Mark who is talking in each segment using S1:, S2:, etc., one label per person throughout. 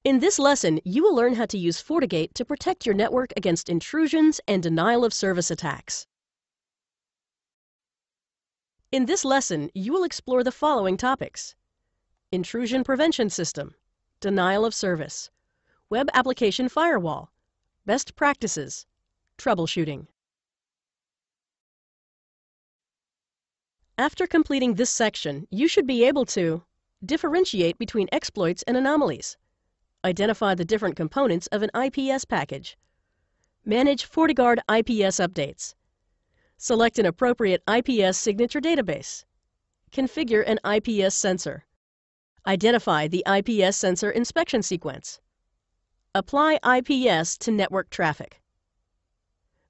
S1: In this lesson, you will learn how to use FortiGate to protect your network against intrusions and denial-of-service attacks. In this lesson, you will explore the following topics: intrusion prevention system, denial of service, web application firewall, best practices, troubleshooting. After completing this section, you should be able to differentiate between exploits and anomalies, identify the different components of an IPS package, manage FortiGuard IPS updates, select an appropriate IPS signature database, configure an IPS sensor, identify the IPS sensor inspection sequence, apply IPS to network traffic.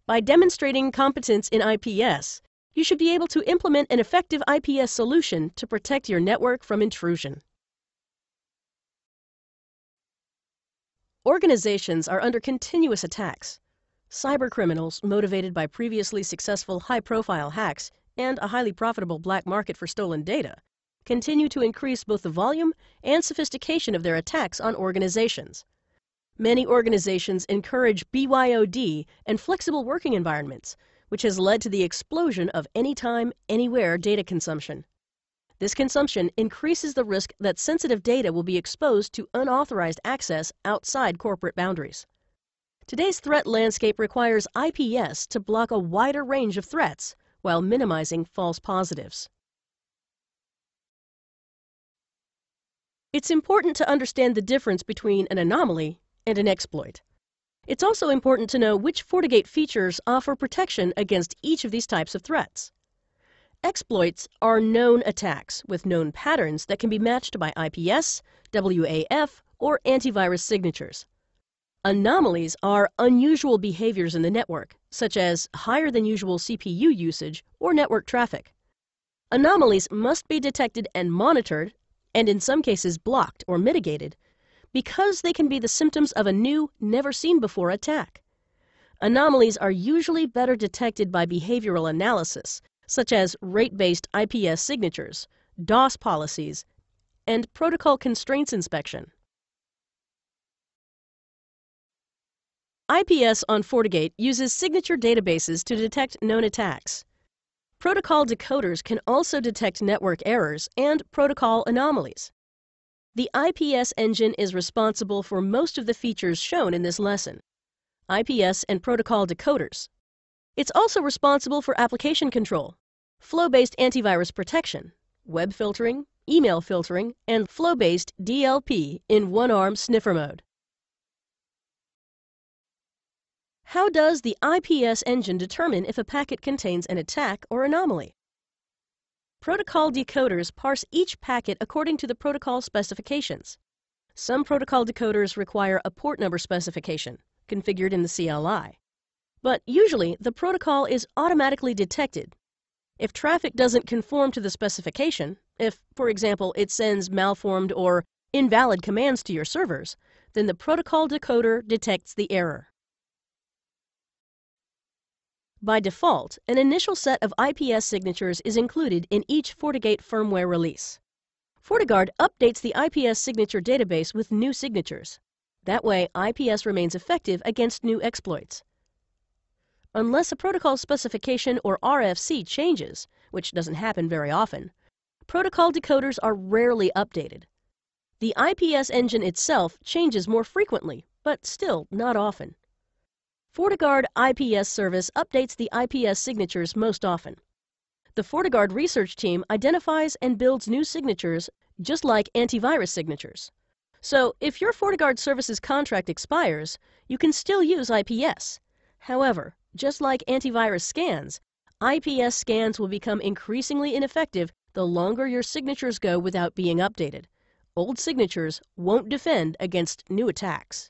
S1: By demonstrating competence in IPS, you should be able to implement an effective IPS solution to protect your network from intrusion. Organizations are under continuous attacks. Cybercriminals, motivated by previously successful high-profile hacks and a highly profitable black market for stolen data, continue to increase both the volume and sophistication of their attacks on organizations. Many organizations encourage BYOD and flexible working environments, which has led to the explosion of anytime, anywhere data consumption. This consumption increases the risk that sensitive data will be exposed to unauthorized access outside corporate boundaries. Today's threat landscape requires IPS to block a wider range of threats while minimizing false positives. It's important to understand the difference between an anomaly and an exploit. It's also important to know which FortiGate features offer protection against each of these types of threats. Exploits are known attacks with known patterns that can be matched by IPS, WAF, or antivirus signatures. Anomalies are unusual behaviors in the network, such as higher than usual CPU usage or network traffic. Anomalies must be detected and monitored, and in some cases blocked or mitigated, because they can be the symptoms of a new, never-seen-before attack. Anomalies are usually better detected by behavioral analysis, such as rate-based IPS signatures, DOS policies, and protocol constraints inspection. IPS on FortiGate uses signature databases to detect known attacks. Protocol decoders can also detect network errors and protocol anomalies. The IPS engine is responsible for most of the features shown in this lesson: IPS and protocol decoders. It's also responsible for application control, flow-based antivirus protection, web filtering, email filtering, and flow-based DLP in one-arm sniffer mode. How does the IPS engine determine if a packet contains an attack or anomaly? Protocol decoders parse each packet according to the protocol specifications. Some protocol decoders require a port number specification, configured in the CLI. But usually, the protocol is automatically detected. If traffic doesn't conform to the specification, if, for example, it sends malformed or invalid commands to your servers, then the protocol decoder detects the error. By default, an initial set of IPS signatures is included in each FortiGate firmware release. FortiGuard updates the IPS signature database with new signatures. That way, IPS remains effective against new exploits. Unless a protocol specification or RFC changes, which doesn't happen very often, protocol decoders are rarely updated. The IPS engine itself changes more frequently, but still not often. FortiGuard IPS service updates the IPS signatures most often. The FortiGuard research team identifies and builds new signatures just like antivirus signatures. So if your FortiGuard services contract expires, you can still use IPS. However, just like antivirus scans, IPS scans will become increasingly ineffective the longer your signatures go without being updated. Old signatures won't defend against new attacks.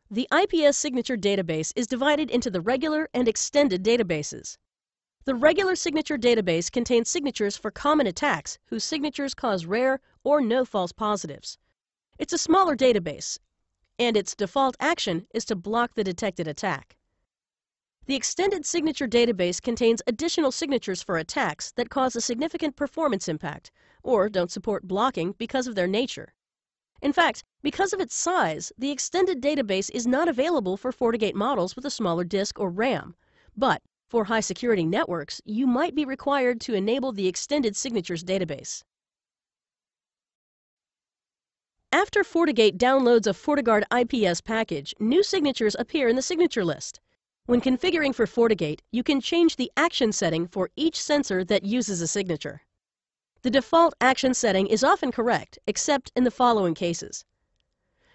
S1: The IPS signature database is divided into the regular and extended databases. The regular signature database contains signatures for common attacks whose signatures cause rare or no false positives. It's a smaller database, and its default action is to block the detected attack. The extended signature database contains additional signatures for attacks that cause a significant performance impact or don't support blocking because of their nature. In fact, because of its size, the extended database is not available for FortiGate models with a smaller disk or RAM. But for high-security networks, you might be required to enable the extended signatures database. After FortiGate downloads a FortiGuard IPS package, new signatures appear in the signature list. When configuring for FortiGate, you can change the action setting for each sensor that uses a signature. The default action setting is often correct, except in the following cases.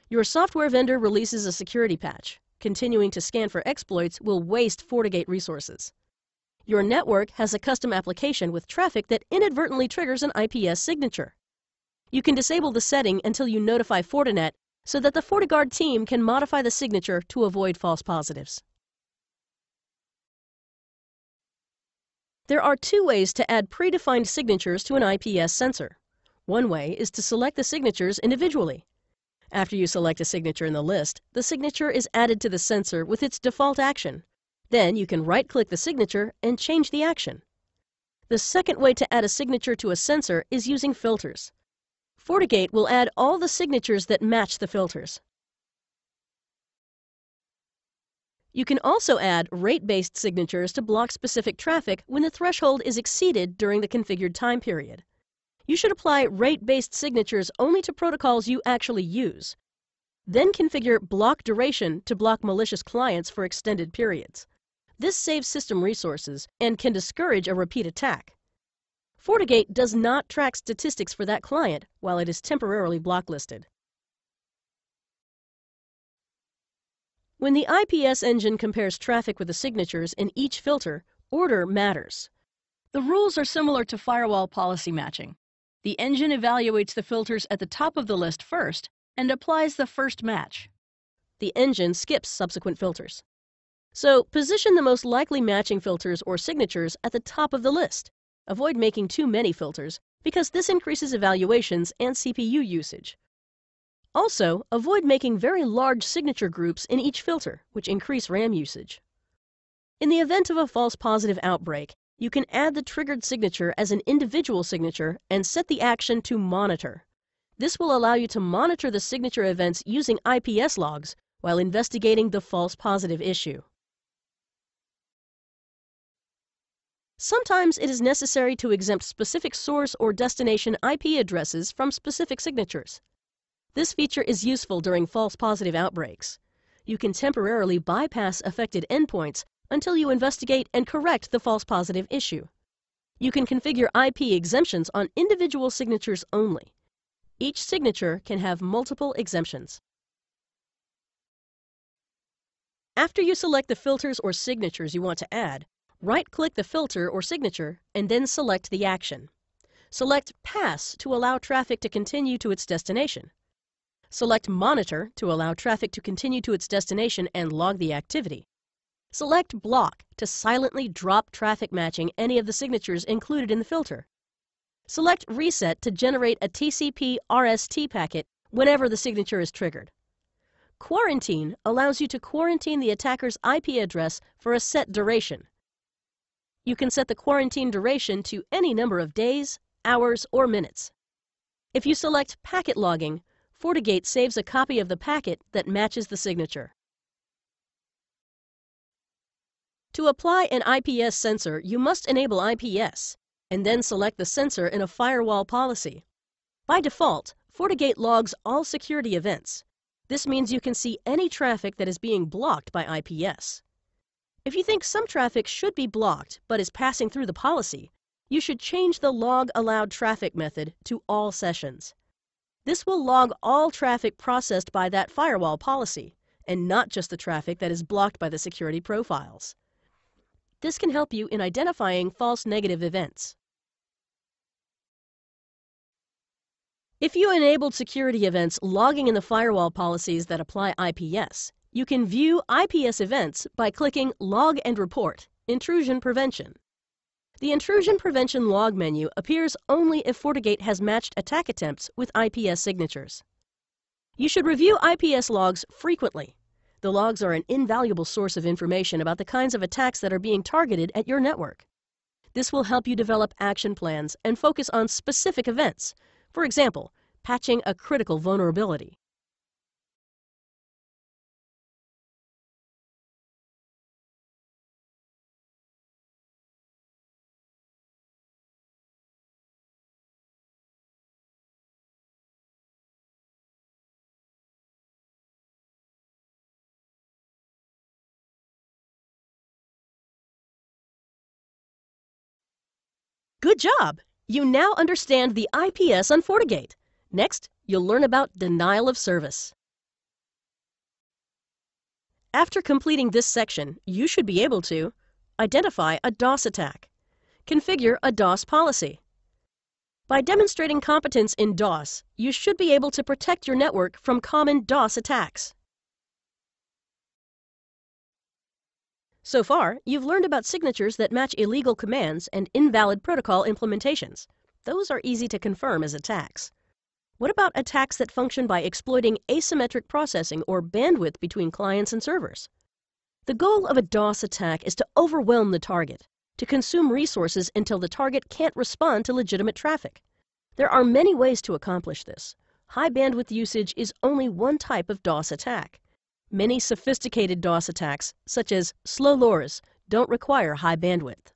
S1: Your software vendor releases a security patch. Continuing to scan for exploits will waste FortiGate resources. Your network has a custom application with traffic that inadvertently triggers an IPS signature. You can disable the setting until you notify Fortinet so that the FortiGuard team can modify the signature to avoid false positives. There are two ways to add predefined signatures to an IPS sensor. One way is to select the signatures individually. After you select a signature in the list, the signature is added to the sensor with its default action. Then you can right-click the signature and change the action. The second way to add a signature to a sensor is using filters. FortiGate will add all the signatures that match the filters. You can also add rate-based signatures to block specific traffic when the threshold is exceeded during the configured time period. You should apply rate-based signatures only to protocols you actually use. Then configure block duration to block malicious clients for extended periods. This saves system resources and can discourage a repeat attack. FortiGate does not track statistics for that client while it is temporarily blocklisted. When the IPS engine compares traffic with the signatures in each filter, order matters. The rules are similar to firewall policy matching. The engine evaluates the filters at the top of the list first and applies the first match. The engine skips subsequent filters. So, position the most likely matching filters or signatures at the top of the list. Avoid making too many filters because this increases evaluations and CPU usage. Also, avoid making very large signature groups in each filter, which increase RAM usage. In the event of a false positive outbreak, you can add the triggered signature as an individual signature and set the action to monitor. This will allow you to monitor the signature events using IPS logs while investigating the false positive issue. Sometimes it is necessary to exempt specific source or destination IP addresses from specific signatures. This feature is useful during false positive outbreaks. You can temporarily bypass affected endpoints until you investigate and correct the false positive issue. You can configure IP exemptions on individual signatures only. Each signature can have multiple exemptions. After you select the filters or signatures you want to add, right-click the filter or signature and then select the action. Select Pass to allow traffic to continue to its destination. Select Monitor to allow traffic to continue to its destination and log the activity. Select Block to silently drop traffic matching any of the signatures included in the filter. Select Reset to generate a TCP/RST packet whenever the signature is triggered. Quarantine allows you to quarantine the attacker's IP address for a set duration. You can set the quarantine duration to any number of days, hours, or minutes. If you select Packet Logging, FortiGate saves a copy of the packet that matches the signature. To apply an IPS sensor, you must enable IPS, and then select the sensor in a firewall policy. By default, FortiGate logs all security events. This means you can see any traffic that is being blocked by IPS. If you think some traffic should be blocked but is passing through the policy, you should change the log allowed traffic method to all sessions. This will log all traffic processed by that firewall policy, and not just the traffic that is blocked by the security profiles. This can help you in identifying false negative events. If you enabled security events logging in the firewall policies that apply IPS, you can view IPS events by clicking Log and Report, Intrusion Prevention. The Intrusion Prevention log menu appears only if FortiGate has matched attack attempts with IPS signatures. You should review IPS logs frequently. The logs are an invaluable source of information about the kinds of attacks that are being targeted at your network. This will help you develop action plans and focus on specific events. For example, patching a critical vulnerability. Good job! You now understand the IPS on FortiGate. Next, you'll learn about denial of service. After completing this section, you should be able to identify a DOS attack, configure a DOS policy. By demonstrating competence in DOS, you should be able to protect your network from common DOS attacks. So far, you've learned about signatures that match illegal commands and invalid protocol implementations. Those are easy to confirm as attacks. What about attacks that function by exploiting asymmetric processing or bandwidth between clients and servers? The goal of a DOS attack is to overwhelm the target, to consume resources until the target can't respond to legitimate traffic. There are many ways to accomplish this. High bandwidth usage is only one type of DOS attack. Many sophisticated DOS attacks, such as slow LoRs, don't require high bandwidth.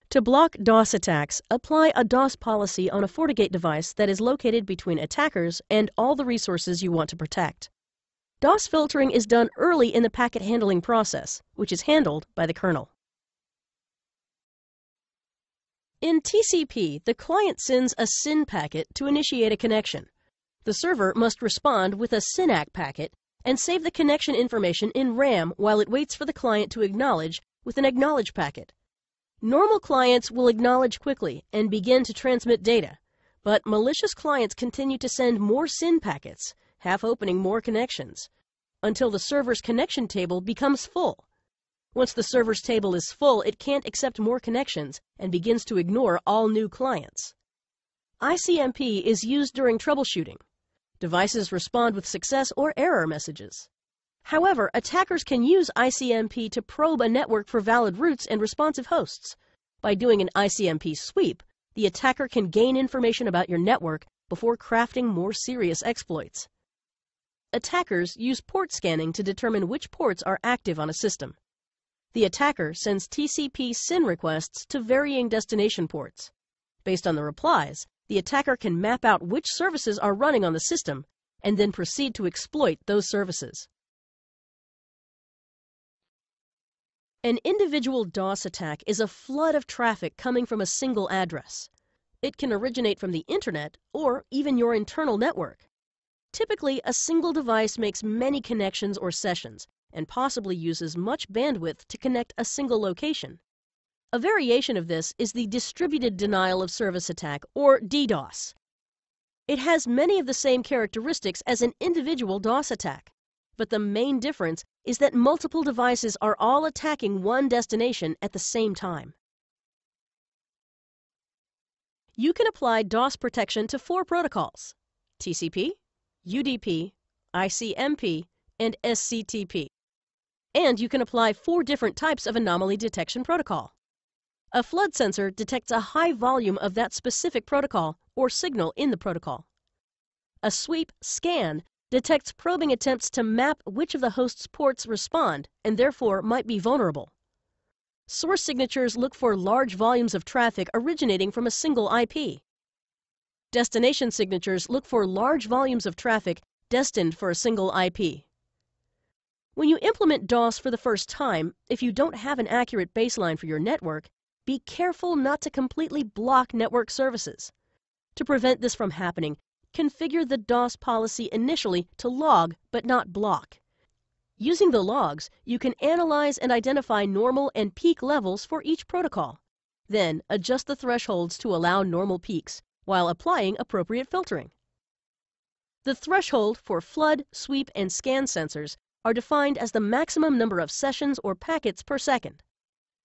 S1: To block DOS attacks, apply a DOS policy on a FortiGate device that is located between attackers and all the resources you want to protect. DOS filtering is done early in the packet handling process, which is handled by the kernel. In TCP, the client sends a SYN packet to initiate a connection. The server must respond with a SYNAC packet and save the connection information in RAM while it waits for the client to acknowledge with an acknowledge packet. Normal clients will acknowledge quickly and begin to transmit data, but malicious clients continue to send more SYN packets, half opening more connections, until the server's connection table becomes full. Once the server's table is full, it can't accept more connections and begins to ignore all new clients. ICMP is used during troubleshooting. Devices respond with success or error messages. However, attackers can use ICMP to probe a network for valid routes and responsive hosts. By doing an ICMP sweep, the attacker can gain information about your network before crafting more serious exploits. Attackers use port scanning to determine which ports are active on a system. The attacker sends TCP SYN requests to varying destination ports. Based on the replies, the attacker can map out which services are running on the system and then proceed to exploit those services. An individual DOS attack is a flood of traffic coming from a single address. It can originate from the internet or even your internal network. Typically, a single device makes many connections or sessions and possibly uses much bandwidth to connect a single location. A variation of this is the Distributed Denial of Service Attack, or DDoS. It has many of the same characteristics as an individual DOS attack, but the main difference is that multiple devices are all attacking one destination at the same time. You can apply DOS protection to 4 protocols: TCP, UDP, ICMP, and SCTP. And you can apply 4 different types of anomaly detection protocol. A flood sensor detects a high volume of that specific protocol or signal in the protocol. A sweep scan detects probing attempts to map which of the host's ports respond and therefore might be vulnerable. Source signatures look for large volumes of traffic originating from a single IP. Destination signatures look for large volumes of traffic destined for a single IP. When you implement DOS for the first time, if you don't have an accurate baseline for your network, be careful not to completely block network services. To prevent this from happening, configure the DOS policy initially to log but not block. Using the logs, you can analyze and identify normal and peak levels for each protocol. Then adjust the thresholds to allow normal peaks while applying appropriate filtering. The threshold for flood, sweep, and scan sensors are defined as the maximum number of sessions or packets per second.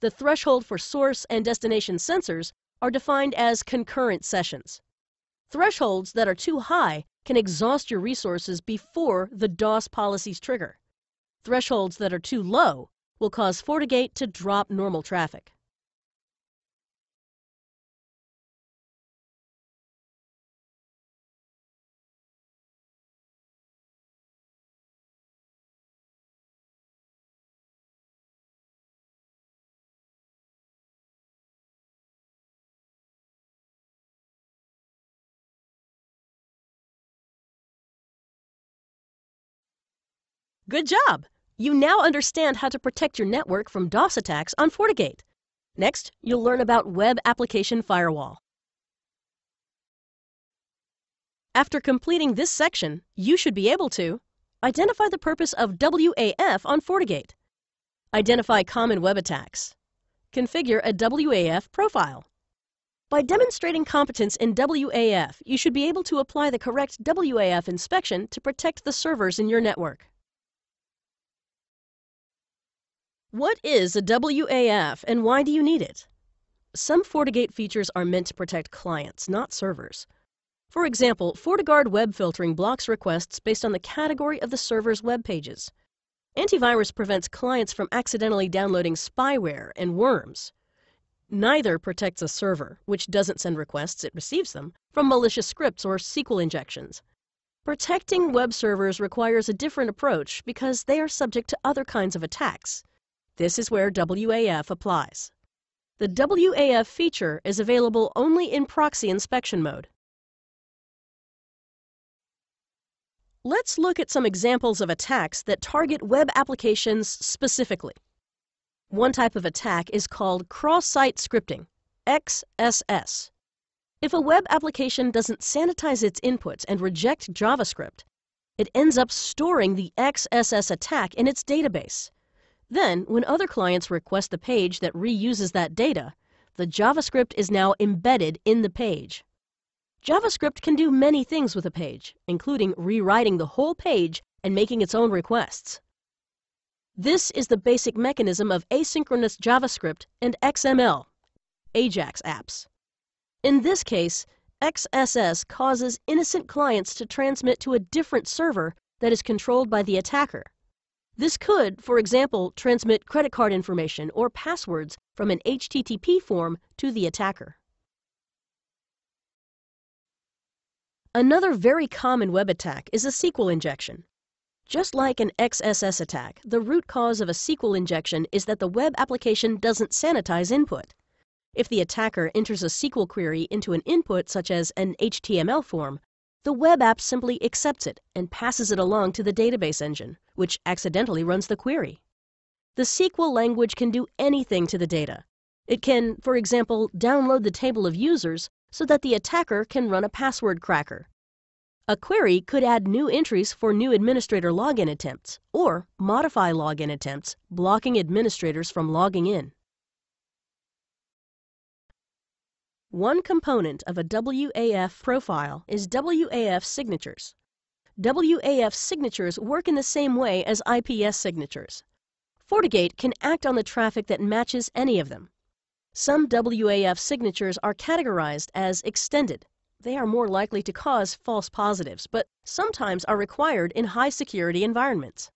S1: The threshold for source and destination sensors are defined as concurrent sessions. Thresholds that are too high can exhaust your resources before the DOS policies trigger. Thresholds that are too low will cause FortiGate to drop normal traffic. Good job! You now understand how to protect your network from DOS attacks on FortiGate. Next, you'll learn about Web Application Firewall. After completing this section, you should be able to identify the purpose of WAF on FortiGate, identify common web attacks, configure a WAF profile. By demonstrating competence in WAF, you should be able to apply the correct WAF inspection to protect the servers in your network. What is a WAF and why do you need it? Some FortiGate features are meant to protect clients, not servers. For example, FortiGuard web filtering blocks requests based on the category of the server's web pages. Antivirus prevents clients from accidentally downloading spyware and worms. Neither protects a server, which doesn't send requests, it receives them, from malicious scripts or SQL injections. Protecting web servers requires a different approach because they are subject to other kinds of attacks. This is where WAF applies. The WAF feature is available only in proxy inspection mode. Let's look at some examples of attacks that target web applications specifically. One type of attack is called cross-site scripting, XSS. If a web application doesn't sanitize its inputs and reject JavaScript, it ends up storing the XSS attack in its database. Then, when other clients request the page that reuses that data, the JavaScript is now embedded in the page. JavaScript can do many things with a page, including rewriting the whole page and making its own requests. This is the basic mechanism of asynchronous JavaScript and XML, AJAX apps. In this case, XSS causes innocent clients to transmit to a different server that is controlled by the attacker. This could, for example, transmit credit card information or passwords from an HTTP form to the attacker. Another very common web attack is a SQL injection. Just like an XSS attack, the root cause of a SQL injection is that the web application doesn't sanitize input. If the attacker enters a SQL query into an input such as an HTML form, the web app simply accepts it and passes it along to the database engine, which accidentally runs the query. The SQL language can do anything to the data. It can, for example, download the table of users so that the attacker can run a password cracker. A query could add new entries for new administrator login attempts, or modify login attempts, blocking administrators from logging in. One component of a WAF profile is WAF signatures. WAF signatures work in the same way as IPS signatures. FortiGate can act on the traffic that matches any of them. Some WAF signatures are categorized as extended. They are more likely to cause false positives, but sometimes are required in high-security environments.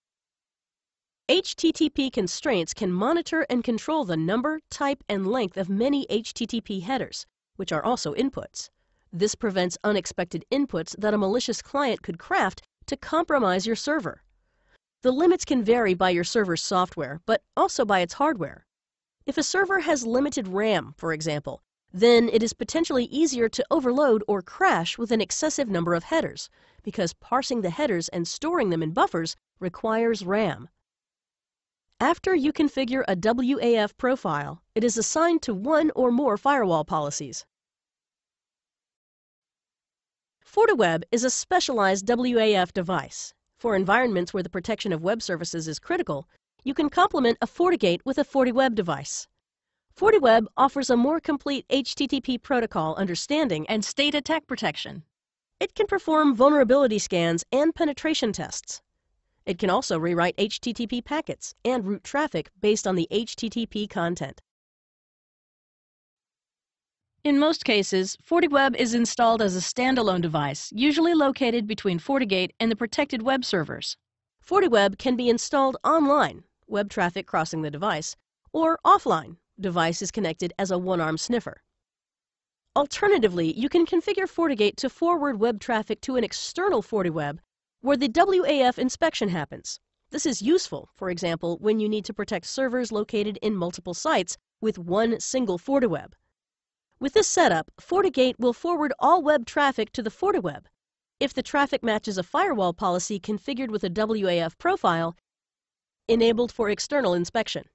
S1: HTTP constraints can monitor and control the number, type, and length of many HTTP headers, which are also inputs. This prevents unexpected inputs that a malicious client could craft to compromise your server. The limits can vary by your server's software, but also by its hardware. If a server has limited RAM, for example, then it is potentially easier to overload or crash with an excessive number of headers, because parsing the headers and storing them in buffers requires RAM. After you configure a WAF profile, it is assigned to one or more firewall policies. FortiWeb is a specialized WAF device. For environments where the protection of web services is critical, you can complement a FortiGate with a FortiWeb device. FortiWeb offers a more complete HTTP protocol understanding and state attack protection. It can perform vulnerability scans and penetration tests. It can also rewrite HTTP packets and route traffic based on the HTTP content.
S2: In most cases, FortiWeb is installed as a standalone device, usually located between FortiGate and the protected web servers.
S1: FortiWeb can be installed online, web traffic crossing the device, or offline, device is connected as a one-arm sniffer. Alternatively, you can configure FortiGate to forward web traffic to an external FortiWeb where the WAF inspection happens. This is useful, for example, when you need to protect servers located in multiple sites with one single FortiWeb. With this setup, FortiGate will forward all web traffic to the FortiWeb. If the traffic matches a firewall policy configured with a WAF profile, enabled for external inspection.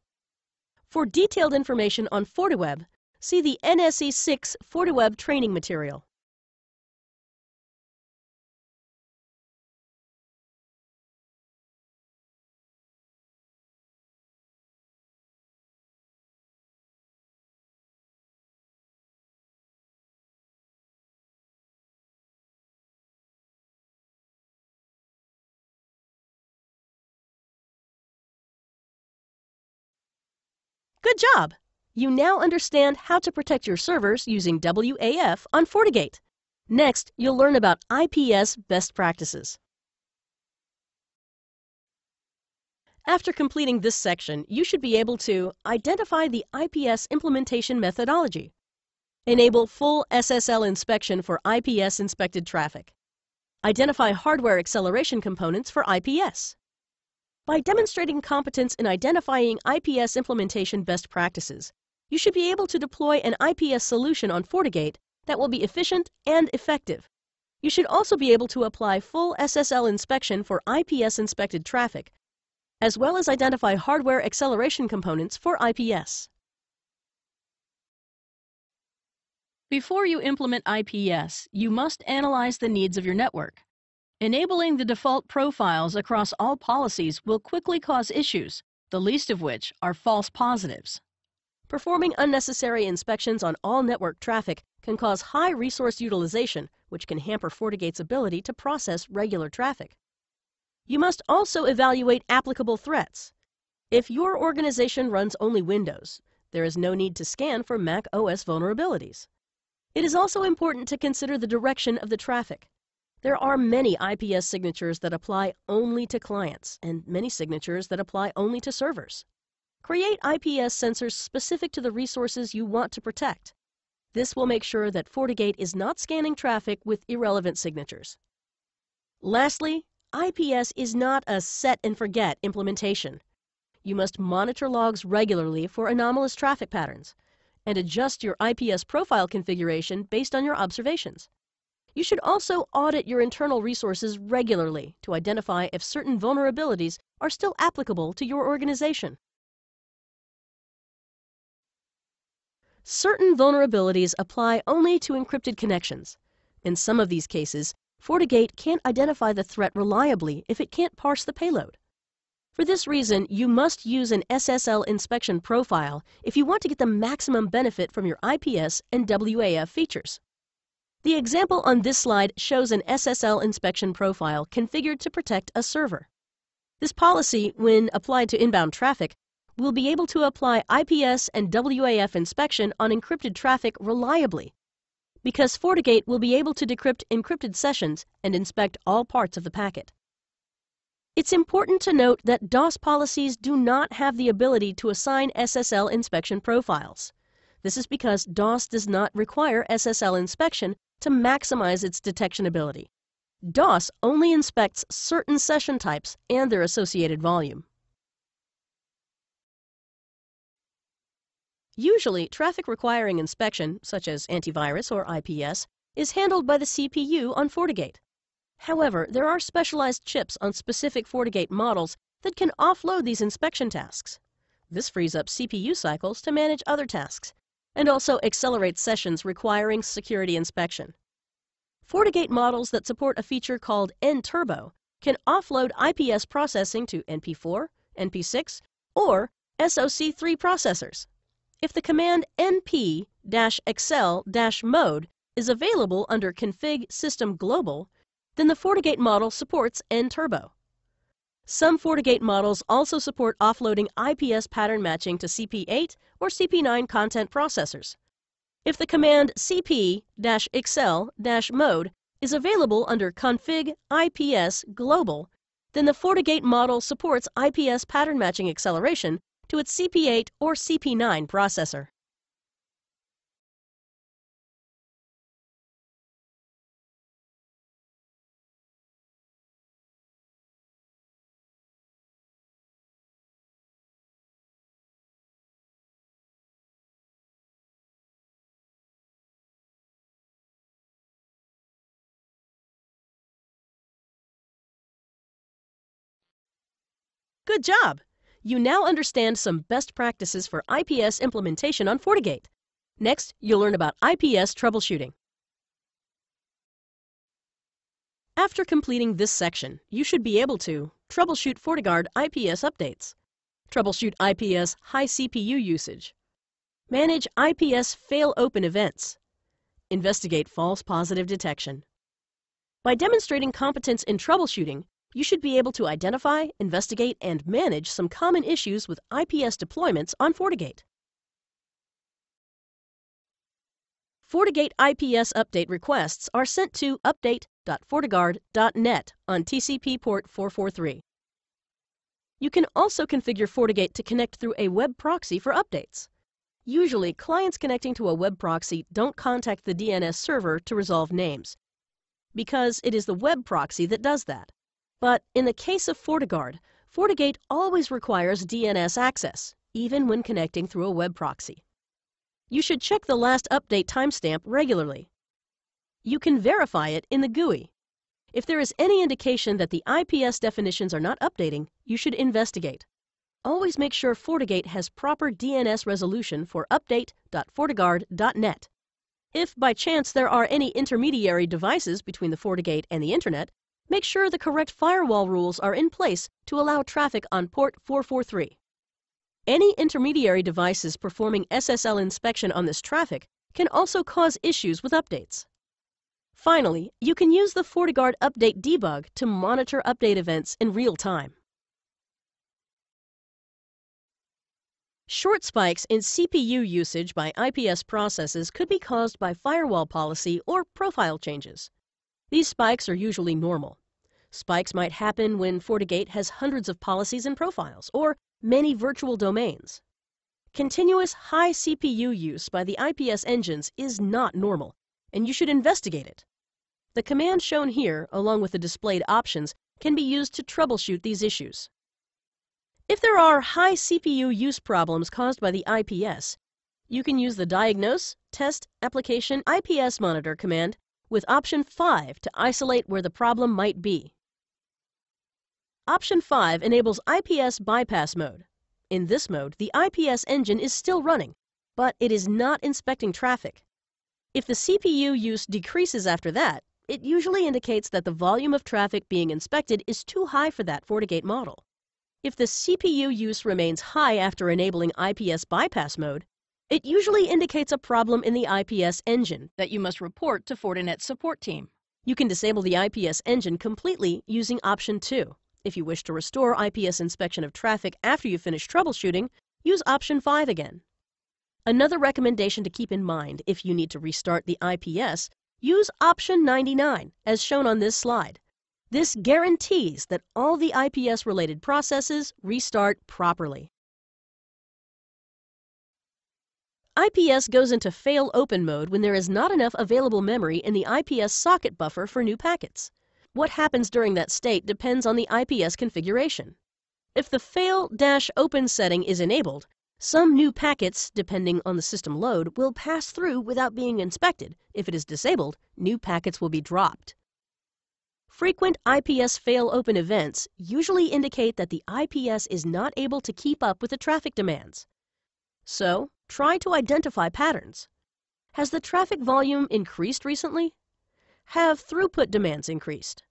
S1: For detailed information on FortiWeb, see the NSE 6 FortiWeb training material. Good job! You now understand how to protect your servers using WAF on FortiGate. Next, you'll learn about IPS best practices. After completing this section, you should be able to identify the IPS implementation methodology, enable full SSL inspection for IPS inspected traffic, identify hardware acceleration components for IPS. By demonstrating competence in identifying IPS implementation best practices, you should be able to deploy an IPS solution on FortiGate that will be efficient and effective. You should also be able to apply full SSL inspection for IPS inspected traffic, as well as identify hardware acceleration components for IPS.
S2: Before you implement IPS, you must analyze the needs of your network. Enabling the default profiles across all policies will quickly cause issues, the least of which are false positives.
S1: Performing unnecessary inspections on all network traffic can cause high resource utilization, which can hamper FortiGate's ability to process regular traffic. You must also evaluate applicable threats. If your organization runs only Windows, there is no need to scan for Mac OS vulnerabilities. It is also important to consider the direction of the traffic. There are many IPS signatures that apply only to clients and many signatures that apply only to servers. Create IPS sensors specific to the resources you want to protect. This will make sure that FortiGate is not scanning traffic with irrelevant signatures. Lastly, IPS is not a set and forget implementation. You must monitor logs regularly for anomalous traffic patterns and adjust your IPS profile configuration based on your observations. You should also audit your internal resources regularly to identify if certain vulnerabilities are still applicable to your organization. Certain vulnerabilities apply only to encrypted connections. In some of these cases, FortiGate can't identify the threat reliably if it can't parse the payload. For this reason, you must use an SSL inspection profile if you want to get the maximum benefit from your IPS and WAF features. The example on this slide shows an SSL inspection profile configured to protect a server. This policy, when applied to inbound traffic, will be able to apply IPS and WAF inspection on encrypted traffic reliably, because FortiGate will be able to decrypt encrypted sessions and inspect all parts of the packet. It's important to note that DOS policies do not have the ability to assign SSL inspection profiles. This is because DOS does not require SSL inspection to maximize its detection ability. DOS only inspects certain session types and their associated volume. Usually, traffic requiring inspection, such as antivirus or IPS, is handled by the CPU on FortiGate. However, there are specialized chips on specific FortiGate models that can offload these inspection tasks. This frees up CPU cycles to manage other tasks, and also accelerates sessions requiring security inspection. FortiGate models that support a feature called NTurbo can offload IPS processing to NP4, NP6, or SOC3 processors. If the command np-excel-mode is available under config system global, then the FortiGate model supports NTurbo. Some FortiGate models also support offloading IPS pattern matching to CP8 or CP9 content processors. If the command cp-excel-mode is available under config IPS global, then the FortiGate model supports IPS pattern matching acceleration to its CP8 or CP9 processor. Good job! You now understand some best practices for IPS implementation on FortiGate. Next, you'll learn about IPS troubleshooting. After completing this section, you should be able to troubleshoot FortiGuard IPS updates, troubleshoot IPS high CPU usage, manage IPS fail-open events, investigate false positive detection. By demonstrating competence in troubleshooting, you should be able to identify, investigate, and manage some common issues with IPS deployments on FortiGate. FortiGate IPS update requests are sent to update.fortiguard.net on TCP port 443. You can also configure FortiGate to connect through a web proxy for updates. Usually, clients connecting to a web proxy don't contact the DNS server to resolve names, because it is the web proxy that does that. But in the case of FortiGuard, FortiGate always requires DNS access, even when connecting through a web proxy. You should check the last update timestamp regularly. You can verify it in the GUI. If there is any indication that the IPS definitions are not updating, you should investigate. Always make sure FortiGate has proper DNS resolution for update.fortiguard.net. If by chance there are any intermediary devices between the FortiGate and the Internet, make sure the correct firewall rules are in place to allow traffic on port 443. Any intermediary devices performing SSL inspection on this traffic can also cause issues with updates. Finally, you can use the FortiGuard Update debug to monitor update events in real time. Short spikes in CPU usage by IPS processes could be caused by firewall policy or profile changes. These spikes are usually normal. Spikes might happen when FortiGate has hundreds of policies and profiles, or many virtual domains. Continuous high CPU use by the IPS engines is not normal, and you should investigate it. The command shown here, along with the displayed options, can be used to troubleshoot these issues. If there are high CPU use problems caused by the IPS, you can use the Diagnose, Test, Application IPS Monitor command with option 5 to isolate where the problem might be. Option 5 enables IPS bypass mode. In this mode, the IPS engine is still running, but it is not inspecting traffic. If the CPU use decreases after that, it usually indicates that the volume of traffic being inspected is too high for that FortiGate model. If the CPU use remains high after enabling IPS bypass mode, it usually indicates a problem in the IPS engine that you must report to Fortinet's support team. You can disable the IPS engine completely using option 2. If you wish to restore IPS inspection of traffic after you finish troubleshooting, use option 5 again. Another recommendation to keep in mind if you need to restart the IPS, use option 99 as shown on this slide. This guarantees that all the IPS-related processes restart properly. IPS goes into fail-open mode when there is not enough available memory in the IPS socket buffer for new packets. What happens during that state depends on the IPS configuration. If the fail-open setting is enabled, some new packets, depending on the system load, will pass through without being inspected. If it is disabled, new packets will be dropped. Frequent IPS fail-open events usually indicate that the IPS is not able to keep up with the traffic demands. So, try to identify patterns. Has the traffic volume increased recently? Have throughput demands increased?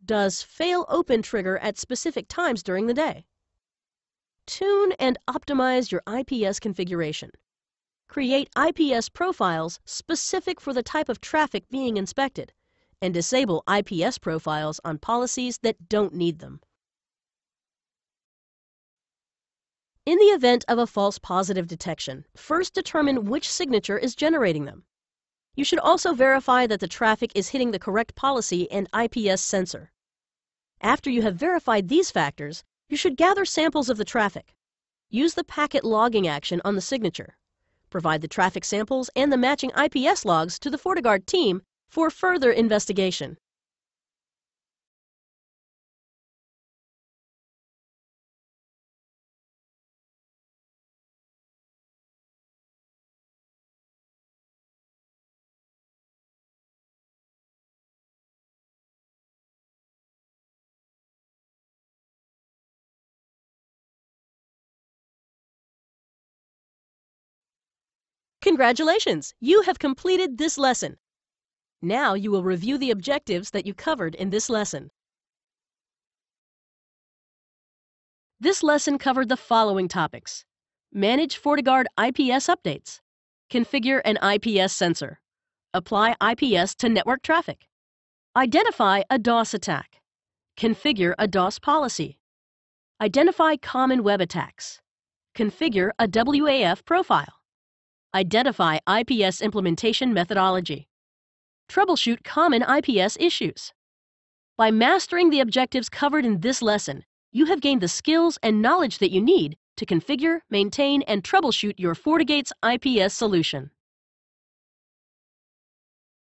S1: Does fail-open trigger at specific times during the day? Tune and optimize your IPS configuration. Create IPS profiles specific for the type of traffic being inspected, and disable IPS profiles on policies that don't need them. In the event of a false positive detection, first determine which signature is generating them. You should also verify that the traffic is hitting the correct policy and IPS sensor. After you have verified these factors, you should gather samples of the traffic. Use the packet logging action on the signature. Provide the traffic samples and the matching IPS logs to the FortiGuard team for further investigation. Congratulations! You have completed this lesson. Now you will review the objectives that you covered in this lesson. This lesson covered the following topics: manage FortiGuard IPS updates, configure an IPS sensor, apply IPS to network traffic, identify a DOS attack, configure a DOS policy, identify common web attacks, configure a WAF profile, identify IPS implementation methodology, troubleshoot common IPS issues. By mastering the objectives covered in this lesson, you have gained the skills and knowledge that you need to configure, maintain, and troubleshoot your FortiGate's IPS solution.